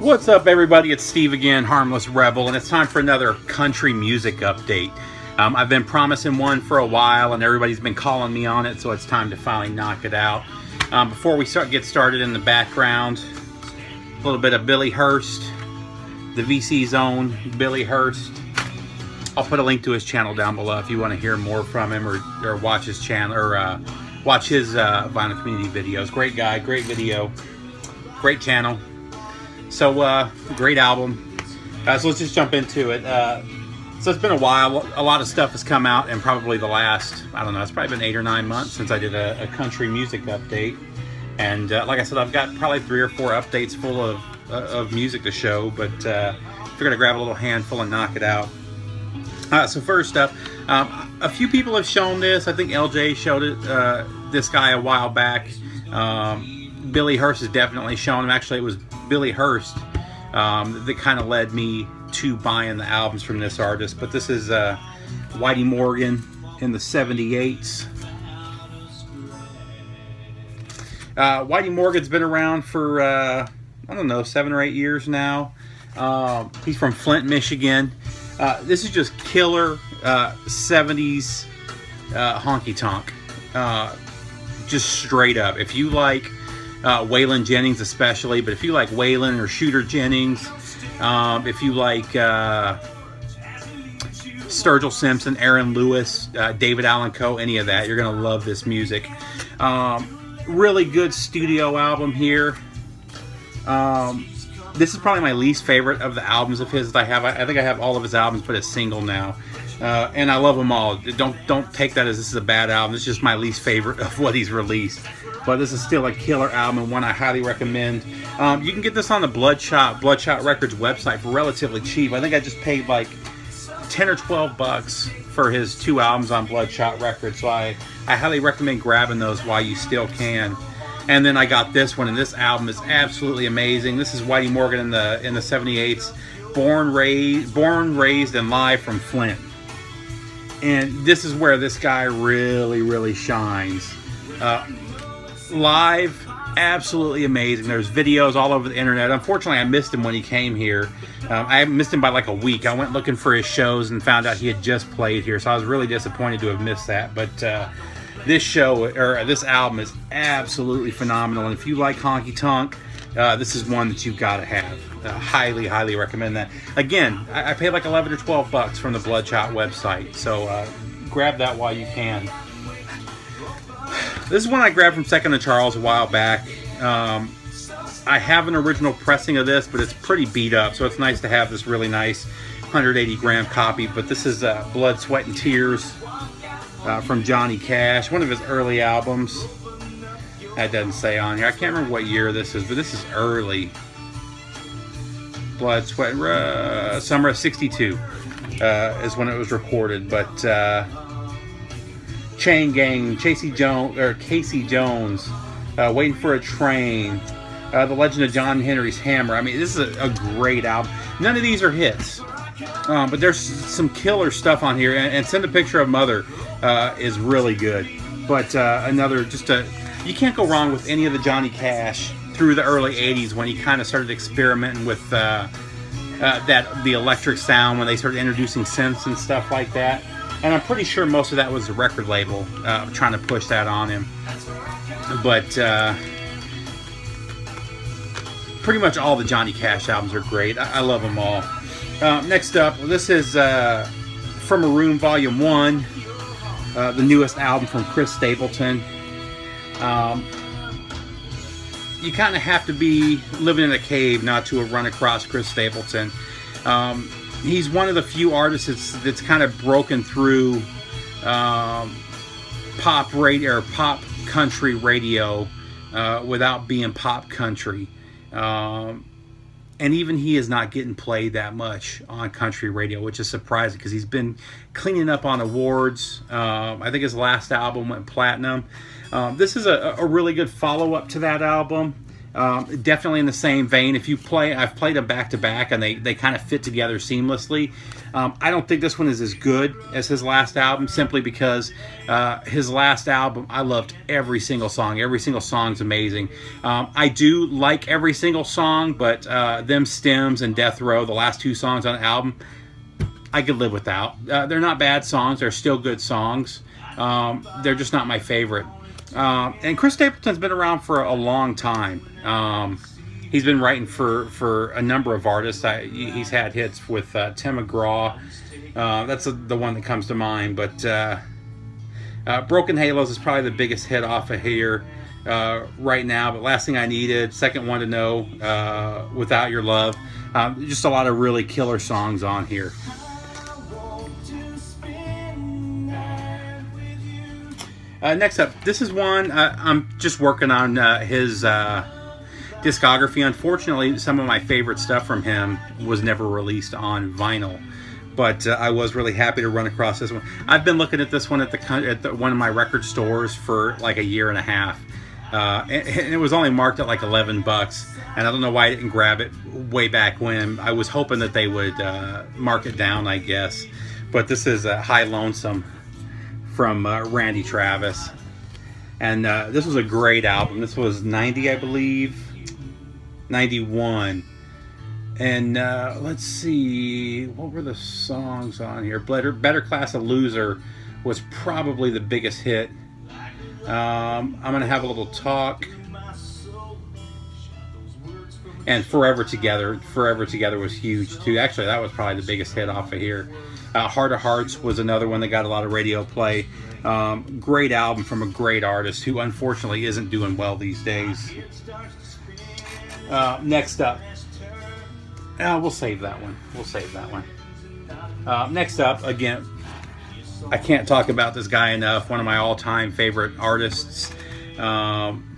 What's up, everybody? It's Steve again, Harmless Rebel, and it's time for another country music update. I've been promising one for a while, and everybody's been calling me on it, so it's time to finally knock it out. Before we get started, in the background, a little bit of Billy Hurst, the VC's own Billy Hurst. I'll put a link to his channel down below if you want to hear more from him or watch his channel or watch his vinyl community videos. Great guy, great video, great channel. So great album. So let's just jump into it. So it's been a while. A lot of stuff has come out, and probably the last, I don't know, it's probably been 8 or 9 months since I did a country music update. And like I said, I've got probably 3 or 4 updates full of music to show, but if you're gonna grab a little handful and knock it out. So first up, a few people have shown this. I think LJ showed it, this guy a while back. Billy Hurst has definitely shown him. Actually, it was Billy Hurst that kind of led me to buying the albums from this artist. But this is Whitey Morgan in the 78s. Whitey Morgan's been around for, I don't know, 7 or 8 years now. He's from Flint, Michigan. This is just killer 70s honky tonk. Just straight up. If you like Waylon Jennings especially, but if you like Waylon or Shooter Jennings, if you like Sturgill Simpson, Aaron Lewis, David Allan Coe, any of that, you're going to love this music. Really good studio album here. This is probably my least favorite of the albums of his that I have. I think I have all of his albums, but it's single now. And I love them all. Don't take that as this is a bad album. It's just my least favorite of what he's released. But this is still a killer album, and one I highly recommend. You can get this on the Bloodshot Records website for relatively cheap. I think I just paid like 10 or 12 bucks for his 2 albums on Bloodshot Records. So I highly recommend grabbing those while you still can. And then I got this one, and this album is absolutely amazing. This is Whitey Morgan in the 78s, born, raised, and live from Flint. And this is where this guy really shines. Live, absolutely amazing. There's videos all over the internet. Unfortunately, I missed him when he came here. I missed him by like a week. I went looking for his shows and found out he had just played here, so I was really disappointed to have missed that. But this show, or this album, is absolutely phenomenal. And if you like honky tonk, this is one that you've got to have. Highly recommend that. Again, I paid like 11 or 12 bucks from the Bloodshot website, so grab that while you can. This is one I grabbed from Second and Charles a while back. I have an original pressing of this, but it's pretty beat up, so it's nice to have this really nice 180 gram copy. But this is Blood, Sweat, and Tears from Johnny Cash, one of his early albums. That doesn't say on here. I can't remember what year this is, but this is early. Blood, Sweat, summer of '62 is when it was recorded. But Chain Gang, Casey Jones, Waiting for a Train, The Legend of John Henry's Hammer. I mean, this is a great album. None of these are hits, but there's some killer stuff on here. And Send a Picture of Mother is really good. But you can't go wrong with any of the Johnny Cash through the early 80s when he kind of started experimenting with the electric sound, when they started introducing synths and stuff like that. And I'm pretty sure most of that was the record label trying to push that on him. But pretty much all the Johnny Cash albums are great. I love them all. Next up, this is from Maroon Volume 1, the newest album from Chris Stapleton. You kind of have to be living in a cave not to have run across Chris Stapleton. He's one of the few artists that's kind of broken through pop radio or pop country radio without being pop country. And even he is not getting played that much on country radio, which is surprising because he's been cleaning up on awards. I think his last album went platinum. This is a really good follow-up to that album. Definitely in the same vein. I've played them back to back, and they kind of fit together seamlessly. I don't think this one is as good as his last album, simply because his last album, I loved every single song. Every single song's amazing. I do like every single song, but Them Stems and Death Row, the last two songs on the album, I could live without. They're not bad songs. They're still good songs. They're just not my favorite. And Chris Stapleton's been around for a long time. He's been writing for a number of artists. He's had hits with Tim McGraw. That's the one that comes to mind. But Broken Halos is probably the biggest hit off of here right now. But Last Thing I Needed, Second One to Know, Without Your Love. Just a lot of really killer songs on here. Next up, this is one I'm just working on his discography. Unfortunately, some of my favorite stuff from him was never released on vinyl, but I was really happy to run across this one. I've been looking at this one at one of my record stores for like a year and a half, and it was only marked at like $11, and I don't know why I didn't grab it way back when. I was hoping that they would mark it down, I guess. But this is High Lonesome from Randy Travis, and this was a great album. This was 90, I believe, 91, and let's see, what were the songs on here? Better Class of Loser was probably the biggest hit. I'm gonna Have a Little Talk, and Forever Together was huge too. Actually, that was probably the biggest hit off of here. Heart of Hearts was another one that got a lot of radio play. Great album from a great artist who unfortunately isn't doing well these days. Next up, we'll save that one. Next up, again, I can't talk about this guy enough. One of my all-time favorite artists,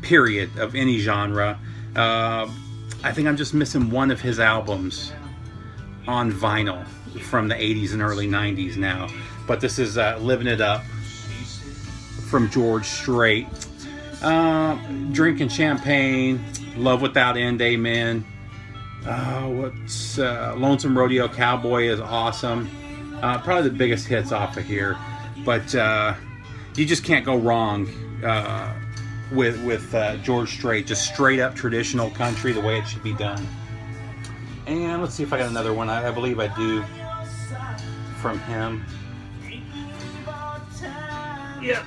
period, of any genre. I think I'm just missing one of his albums on vinyl from the 80s and early 90s now, but this is Living It Up from George Strait. Drinking Champagne, Love Without End, Amen. Lonesome Rodeo Cowboy is awesome. Probably the biggest hits off of here, but you just can't go wrong with George Strait. Just straight up traditional country, the way it should be done. And let's see if I got another one. I believe I do, from him. Yep.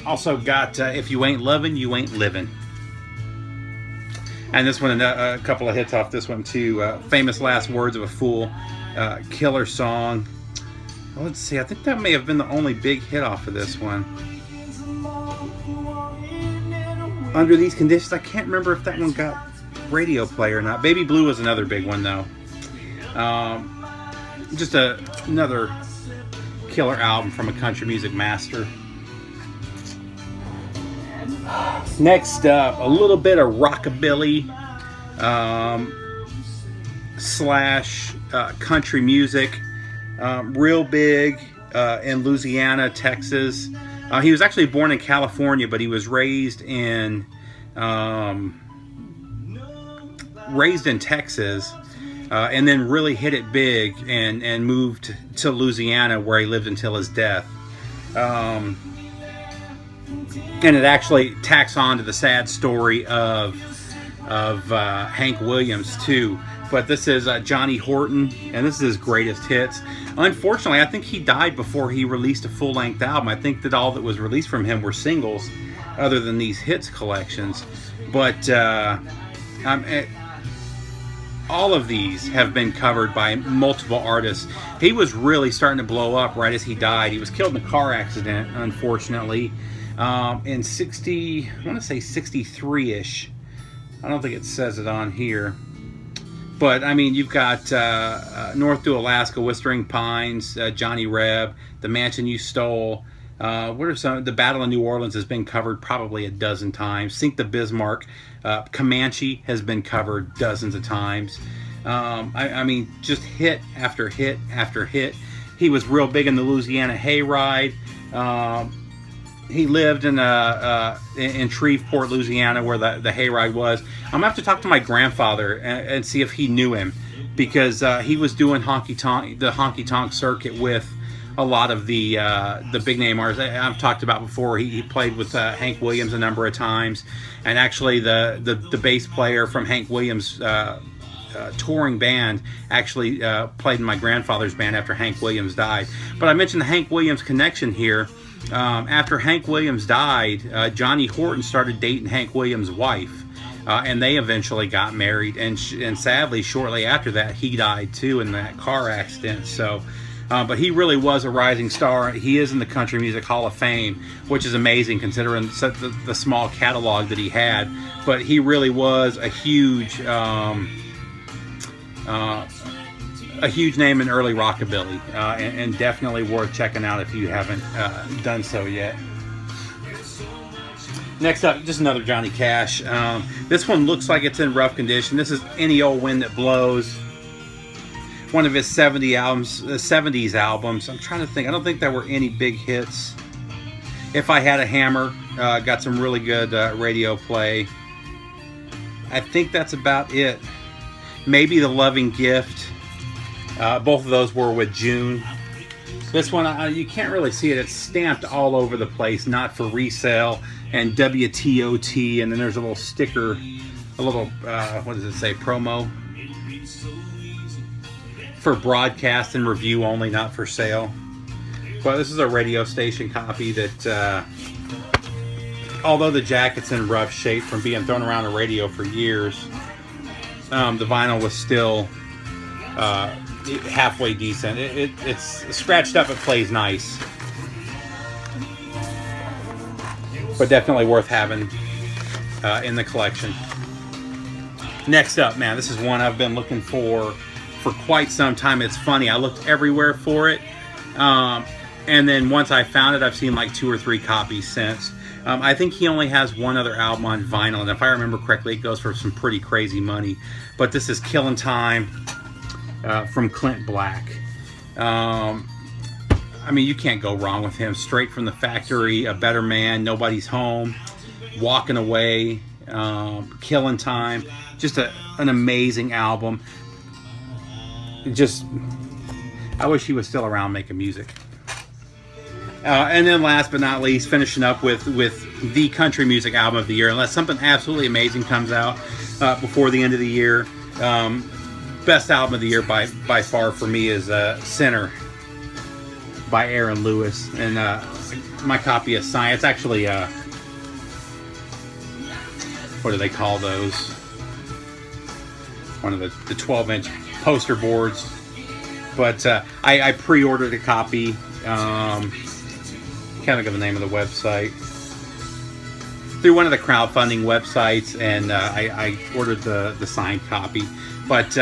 Also got If You Ain't Lovin', You Ain't Livin'. And this one, a couple of hits off this one too. Famous Last Words of a Fool. Killer song. Let's see, I think that may have been the only big hit off of this one. Under These Conditions, I can't remember if that one got radio play or not. Baby Blue was another big one though. Just another killer album from a country music master. Next up, a little bit of rockabilly slash country music. Real big in Louisiana, Texas. He was actually born in California, but he was raised in Texas, and then really hit it big and moved to Louisiana, where he lived until his death. And it actually tacks on to the sad story of Hank Williams too. But this is Johnny Horton, and this is his greatest hits. Unfortunately, I think he died before he released a full-length album. I think that all that was released from him were singles, other than these hits collections. But all of these have been covered by multiple artists. He was really starting to blow up right as he died. He was killed in a car accident, unfortunately, in 63-ish. I don't think it says it on here. But, I mean, you've got North to Alaska, Whistling Pines, Johnny Reb, The Mansion You Stole. What are some? The Battle of New Orleans has been covered probably a dozen times. Sink the Bismarck. Comanche has been covered dozens of times. I mean, just hit after hit after hit. He was real big in the Louisiana Hayride. he lived in Shreveport, Louisiana, where the hayride was. I'm gonna have to talk to my grandfather and see if he knew him, because he was doing the honky tonk circuit with a lot of the big name artists I've talked about before. He played with Hank Williams a number of times, and actually the bass player from Hank Williams' touring band actually played in my grandfather's band after Hank Williams died. But I mentioned the Hank Williams connection here. After Hank Williams died, Johnny Horton started dating Hank Williams' wife, and they eventually got married. And sadly, shortly after that, he died too in that car accident. So, but he really was a rising star. He is in the Country Music Hall of Fame, which is amazing considering the small catalog that he had. But he really was a huge name in early rockabilly, and definitely worth checking out if you haven't done so yet. Next up, just another Johnny Cash. This one looks like it's in rough condition. This is Any Old Wind That Blows, one of his 70s albums. I'm trying to think. I don't think there were any big hits. If I Had a Hammer got some really good radio play. I think that's about it. Maybe The Loving Gift. Both of those were with June. This one, you can't really see it. It's stamped all over the place, not for resale, and WTOT, and then there's a little sticker, a little, what does it say, promo? For broadcast and review only, not for sale. But this is a radio station copy that, although the jacket's in rough shape from being thrown around the radio for years, the vinyl was still halfway decent. It's scratched up, it plays nice, but definitely worth having in the collection. Next up, man, this is one I've been looking for quite some time. It's funny, I looked everywhere for it, and then once I found it, I've seen like 2 or 3 copies since. I think he only has one other album on vinyl, and if I remember correctly, it goes for some pretty crazy money. But this is Killin' Time from Clint Black. I mean, you can't go wrong with him. Straight from the Factory, A Better Man, Nobody's Home, Walking Away, Killin' Time. Just an amazing album. I wish he was still around making music. And then last but not least, finishing up with the country music album of the year, unless something absolutely amazing comes out before the end of the year. Best album of the year by far for me is Sinner by Aaron Lewis. And my copy is signed. It's actually, what do they call those? One of the 12-inch poster boards. But I pre-ordered a copy. Can't think of the name of the website. Through one of the crowdfunding websites, and I ordered the signed copy. But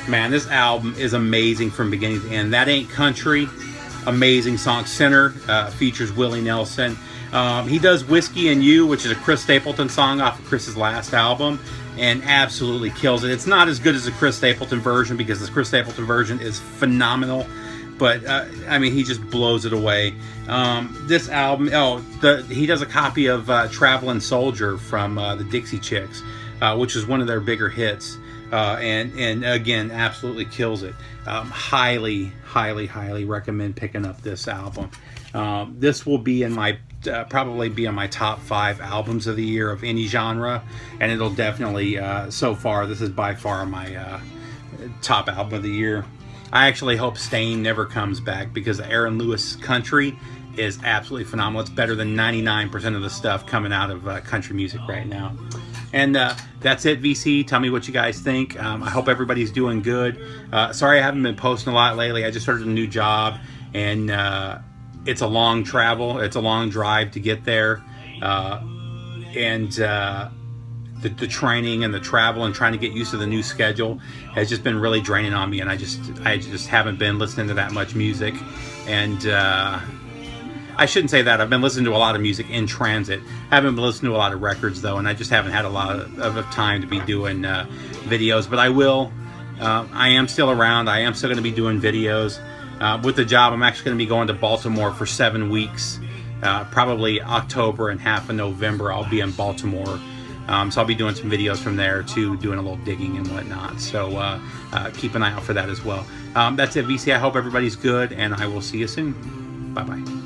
man, this album is amazing from beginning to end. That Ain't Country, amazing song. Sinner features Willie Nelson. He does Whiskey and You, which is a Chris Stapleton song off of Chris's last album, and absolutely kills it. It's not as good as the Chris Stapleton version, because the Chris Stapleton version is phenomenal. But, I mean, he just blows it away. This album, he does a copy of Traveling Soldier from the Dixie Chicks, which is one of their bigger hits. And again, absolutely kills it. Highly, highly, highly recommend picking up this album. This will be in my, probably be in my top 5 albums of the year of any genre. And it'll definitely, so far, this is by far my top album of the year. I actually hope Stain never comes back, because the Aaron Lewis country is absolutely phenomenal. It's better than 99% of the stuff coming out of country music right now. And that's it, VC. Tell me what you guys think. I hope everybody's doing good. Sorry I haven't been posting a lot lately. I just started a new job, and it's a long travel. It's a long drive to get there. The training and the travel and trying to get used to the new schedule has just been really draining on me, and I just haven't been listening to that much music. And I shouldn't say that. I've been listening to a lot of music in transit. I haven't been listening to a lot of records, though, and I just haven't had a lot of time to be doing videos. But I will. I am still around. I am still going to be doing videos. With the job, I'm actually going to be going to Baltimore for 7 weeks probably October and half of November, I'll be in Baltimore. So I'll be doing some videos from there too, doing a little digging and whatnot. So keep an eye out for that as well. That's it, VC. I hope everybody's good, and I will see you soon. Bye-bye.